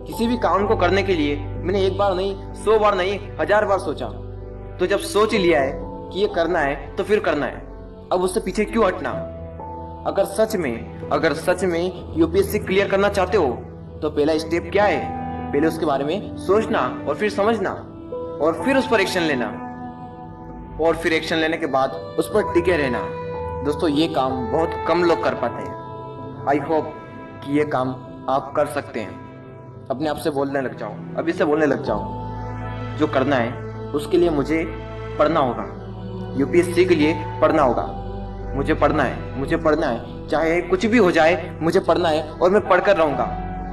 किसी भी काम को करने के लिए मैंने एक बार नहीं, 100 बार नहीं, 1000 बार सोचा। तो जब सोच ही लिया है कि ये करना है तो फिर करना है। अब उससे पीछे क्यों हटना। अगर सच में यूपीएससी क्लियर करना चाहते हो तो पहला स्टेप क्या है, पहले उसके बारे में सोचना और फिर समझना और फिर उस पर एक्शन लेना और फिर एक्शन लेने के बाद उस पर टिके रहना। दोस्तों ये काम बहुत कम लोग कर पाते हैं। आई होप कि ये काम आप कर सकते हैं। अपने आप से बोलने लग जाओ, अभी से बोलने लग जाओ। जो करना है उसके लिए मुझे पढ़ना होगा, यूपीएससी के लिए पढ़ना होगा। मुझे पढ़ना है, चाहे कुछ भी हो जाए मुझे पढ़ना है और मैं पढ़कर रहूंगा।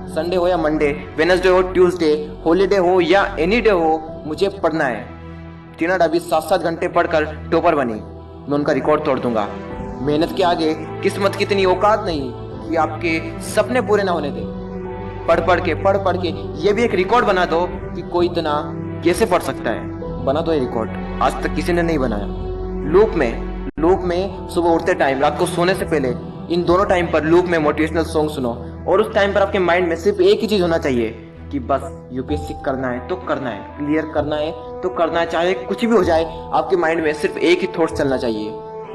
संडे हो या मंडे, वेडनेसडे हो, ट्यूसडे, हॉलीडे हो या एनी डे हो, मुझे पढ़ना है। टीना डाबी 7-7 घंटे पढ़कर टॉपर बनी, मैं उनका रिकॉर्ड तोड़ दूंगा। मेहनत के आगे किस्मत की इतनी औकात नहीं कि आपके सपने पूरे ना होने दे। पढ़ पढ़ के ये भी एक रिकॉर्ड बना दो कि कोई इतना कैसे पढ़ सकता है। बना दो ये रिकॉर्ड, आज तक किसी ने नहीं बनाया। लूप में सुबह उठते टाइम, रात को सोने से पहले, इन दोनों टाइम पर लूप में मोटिवेशनल सॉन्ग सुनो और उस टाइम पर आपके माइंड में सिर्फ एक ही चीज होना चाहिए कि बस यूपीएससी करना है तो करना है, क्लियर करना है तो करना है, चाहे कुछ भी हो जाए। आपके माइंड में सिर्फ एक ही थॉट चलना चाहिए।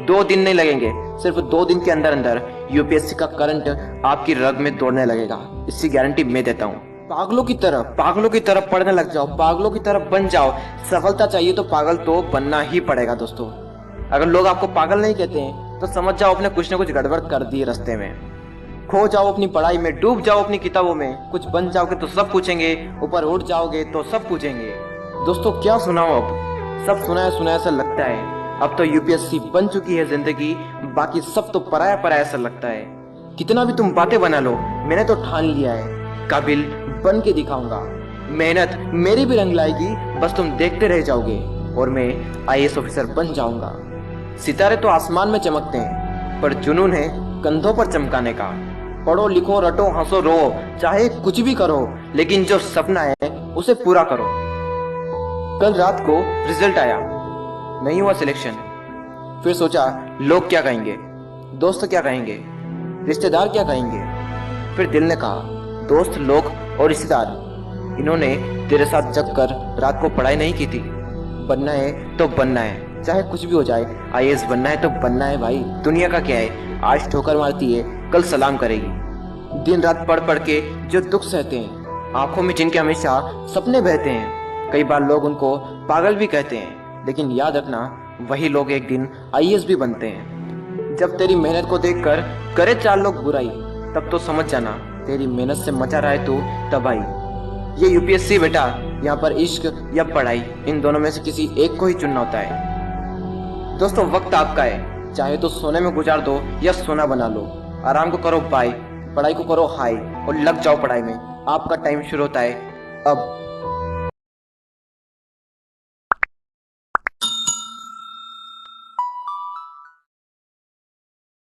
2 दिन नहीं लगेंगे, सिर्फ 2 दिन के अंदर अंदर यूपीएससी का करंट आपकी रग में दौड़ने लगेगा। इसकी गारंटी मैं देता हूँ। पागलों की तरह पढ़ने लग जाओ, पागलों की तरह बन जाओ। सफलता चाहिए तो पागल तो बनना ही पड़ेगा दोस्तों। अगर लोग आपको पागल नहीं कहते हैं तो समझ जाओ अपने कुछ न कुछ गड़बड़ कर दी रास्ते में। खो जाओ अपनी पढ़ाई में, डूब जाओ अपनी किताबों में। कुछ बन जाओगे तो सब पूछेंगे, ऊपर उठ जाओगे तो सब पूछेंगे। दोस्तों क्या सुनाओ, अब सब सुनाया सा लगता है। अब तो यूपीएससी बन चुकी है जिंदगी, बाकी सब तो पराया सा लगता है। कितना भी तुम बातें बना लो, मैंने तो ठान लिया है, काबिल बन के दिखाऊंगा। मेहनत मेरी भी रंग लाएगी, बस तुम देखते रह जाओगे और मैं आईएएस ऑफिसर बन जाऊंगा। सितारे तो आसमान में चमकते हैं, पर जुनून है कंधों पर चमकाने का। पढ़ो लिखो रटो हंसो रो, चाहे कुछ भी करो, लेकिन जो सपना है उसे पूरा करो। कल रात को रिजल्ट आया, नहीं हुआ सिलेक्शन। फिर सोचा लोग क्या कहेंगे, दोस्त क्या कहेंगे, रिश्तेदार क्या कहेंगे। फिर दिल ने कहा दोस्त, लोग और रिश्तेदार, इन्होंने तेरे साथ जग कर रात को पढ़ाई नहीं की थी। बनना है तो बनना है, चाहे कुछ भी हो जाए। आईएएस बनना है तो बनना है भाई। दुनिया का क्या है, आज ठोकर मारती है कल सलाम करेगी। दिन रात पढ़ के जो दुख सहते हैं, आंखों में जिनके हमेशा सपने बहते हैं, कई बार लोग उनको पागल भी कहते हैं, लेकिन याद रखना वही लोग एक दिन आईएएस भी बनते हैं। जब तेरी मेहनत को देखकर करे 4 लोग बुराई, तब तो समझ जाना तेरी मेहनत से मचा रहा है तू तबाही। ये यूपीएससी बेटा, यहाँ पर इश्क या पढ़ाई, इन दोनों में से किसी एक को ही चुनना होता है। दोस्तों वक्त आपका है, चाहे तो सोने में गुजार दो या सोना बना लो। आराम को करो बाय, पढ़ाई को करो हाई और लग जाओ पढ़ाई में। आपका टाइम शुरू होता है अब।